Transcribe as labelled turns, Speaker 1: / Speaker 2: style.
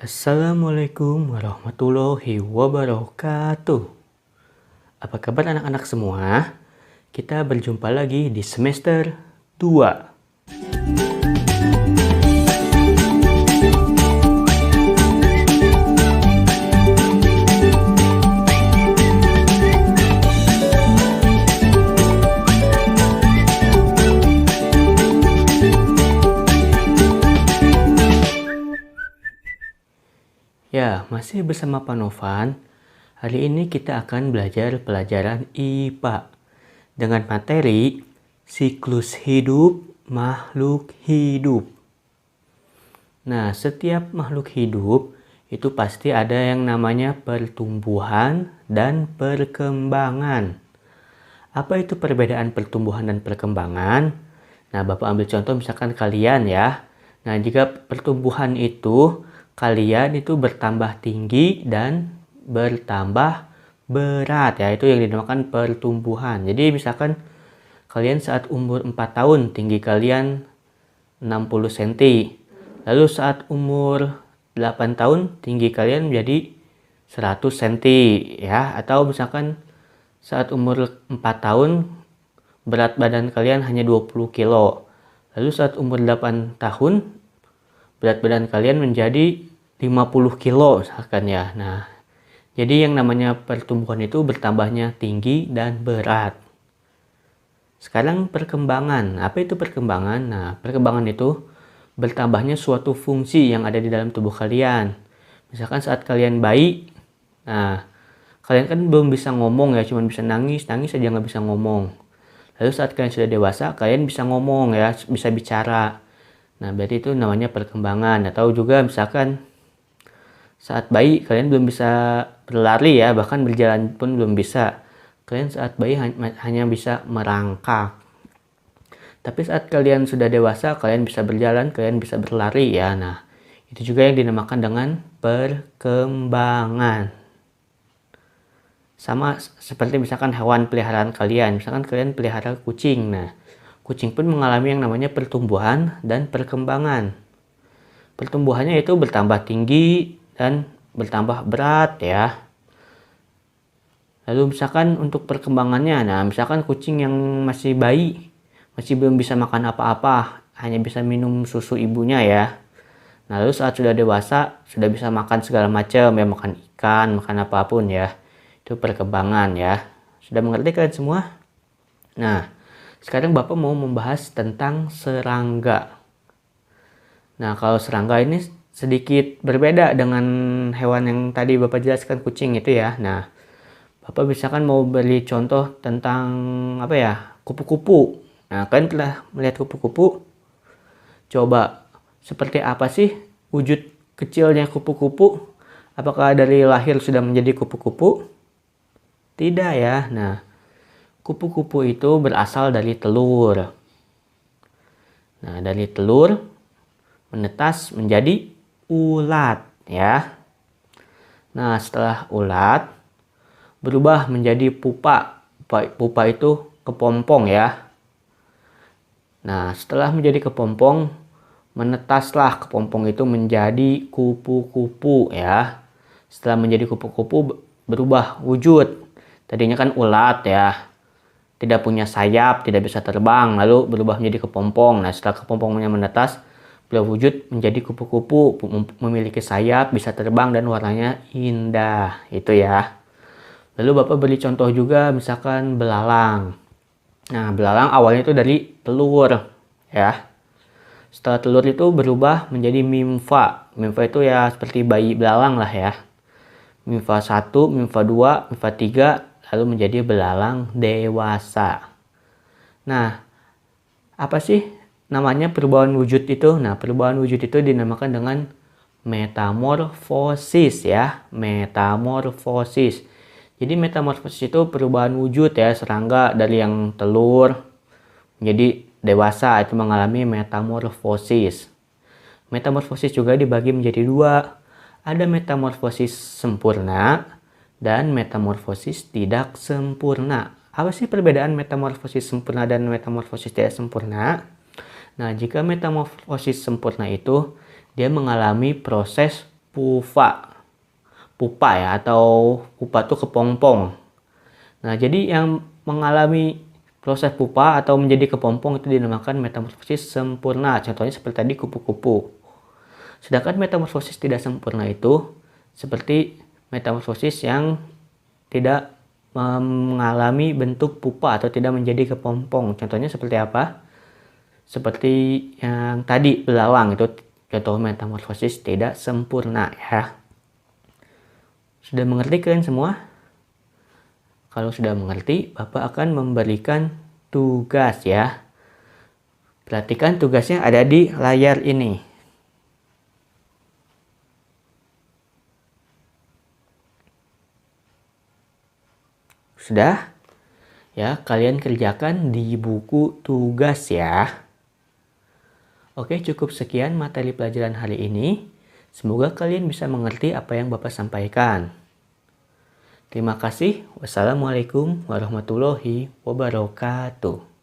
Speaker 1: Assalamualaikum warahmatullahi wabarakatuh. Apa kabar anak-anak semua? Kita berjumpa lagi di semester 2. Ya, masih bersama Pak Novan. Hari ini kita akan belajar pelajaran IPA dengan materi siklus hidup makhluk hidup. Nah, setiap makhluk hidup itu pasti ada yang namanya pertumbuhan dan perkembangan. Apa itu perbedaan pertumbuhan dan perkembangan? Nah, Bapak ambil contoh misalkan kalian ya. Nah, jika pertumbuhan itu kalian itu bertambah tinggi dan bertambah berat ya, itu yang dinamakan pertumbuhan. Jadi misalkan kalian saat umur 4 tahun tinggi kalian 60 cm. Lalu saat umur 8 tahun tinggi kalian menjadi 100 cm ya, atau misalkan saat umur 4 tahun berat badan kalian hanya 20 kilo. Lalu saat umur 8 tahun berat badan kalian menjadi 50 kilo misalkan ya. Nah, jadi yang namanya pertumbuhan itu bertambahnya tinggi dan berat. Sekarang perkembangan. Apa itu perkembangan? Nah, perkembangan itu bertambahnya suatu fungsi yang ada di dalam tubuh kalian. Misalkan saat kalian bayi, nah, kalian kan belum bisa ngomong ya, cuma bisa nangis aja nggak bisa ngomong. Lalu saat kalian sudah dewasa, kalian bisa ngomong ya, bisa bicara. Nah, berarti itu namanya perkembangan. Atau juga misalkan saat bayi kalian belum bisa berlari ya, bahkan berjalan pun belum bisa. Kalian saat bayi hanya bisa merangkak. Tapi saat kalian sudah dewasa, kalian bisa berjalan, kalian bisa berlari ya. Nah, itu juga yang dinamakan dengan perkembangan. Sama seperti misalkan hewan peliharaan kalian. Misalkan kalian pelihara kucing. Nah, kucing pun mengalami yang namanya pertumbuhan dan perkembangan. Pertumbuhannya itu bertambah tinggi dan bertambah berat ya. Lalu misalkan untuk perkembangannya, nah misalkan kucing yang masih bayi, masih belum bisa makan apa-apa, hanya bisa minum susu ibunya ya. Nah, lalu saat sudah dewasa, sudah bisa makan segala macam ya, makan ikan, makan apapun ya. Itu perkembangan ya. Sudah mengerti kalian semua? Nah, sekarang Bapak mau membahas tentang serangga. Nah, kalau serangga ini sedikit berbeda dengan hewan yang tadi Bapak jelaskan, kucing itu ya. Nah, Bapak misalkan mau beri contoh tentang apa ya, kupu-kupu. Nah, kalian telah melihat kupu-kupu? Coba seperti apa sih wujud kecilnya kupu-kupu? Apakah dari lahir sudah menjadi kupu-kupu? Tidak ya. Nah, kupu-kupu itu berasal dari telur. Nah, dari telur menetas menjadi ulat ya. Nah, setelah ulat berubah menjadi pupa. Pupa itu kepompong ya. Nah, setelah menjadi kepompong, menetaslah kepompong itu menjadi kupu-kupu ya. Setelah menjadi kupu-kupu berubah wujud. Tadinya kan ulat ya, tidak punya sayap, tidak bisa terbang, lalu berubah menjadi kepompong. Nah, setelah kepompongnya menetas, berwujud menjadi kupu-kupu, memiliki sayap, bisa terbang dan warnanya indah. Itu ya. Lalu Bapak beri contoh juga misalkan belalang. Nah, belalang awalnya itu dari telur ya. Setelah telur itu berubah menjadi nimfa. Nimfa itu ya seperti bayi belalang lah ya. Nimfa 1, nimfa 2, nimfa 3, lalu menjadi belalang dewasa. Nah, apa sih namanya perubahan wujud itu? Nah, perubahan wujud itu dinamakan dengan metamorfosis ya. Metamorfosis. Jadi metamorfosis itu perubahan wujud ya, serangga dari yang telur menjadi dewasa itu mengalami metamorfosis. Metamorfosis juga dibagi menjadi dua. Ada metamorfosis sempurna dan metamorfosis tidak sempurna. Apa sih perbedaan metamorfosis sempurna dan metamorfosis tidak sempurna? Nah, jika metamorfosis sempurna itu dia mengalami proses pupa ya, atau pupa itu kepompong. Nah, jadi yang mengalami proses pupa atau menjadi kepompong itu dinamakan metamorfosis sempurna. Contohnya seperti tadi kupu-kupu. Sedangkan metamorfosis tidak sempurna itu seperti metamorfosis yang tidak mengalami bentuk pupa atau tidak menjadi kepompong. Contohnya seperti apa? Seperti yang tadi belalang, itu contoh metamorfosis tidak sempurna ya. Sudah mengerti kalian semua? Kalau sudah mengerti, Bapak akan memberikan tugas ya. Perhatikan tugasnya ada di layar ini. Sudah? Ya, kalian kerjakan di buku tugas ya. Oke, cukup sekian materi pelajaran hari ini. Semoga kalian bisa mengerti apa yang Bapak sampaikan. Terima kasih. Wassalamualaikum warahmatullahi wabarakatuh.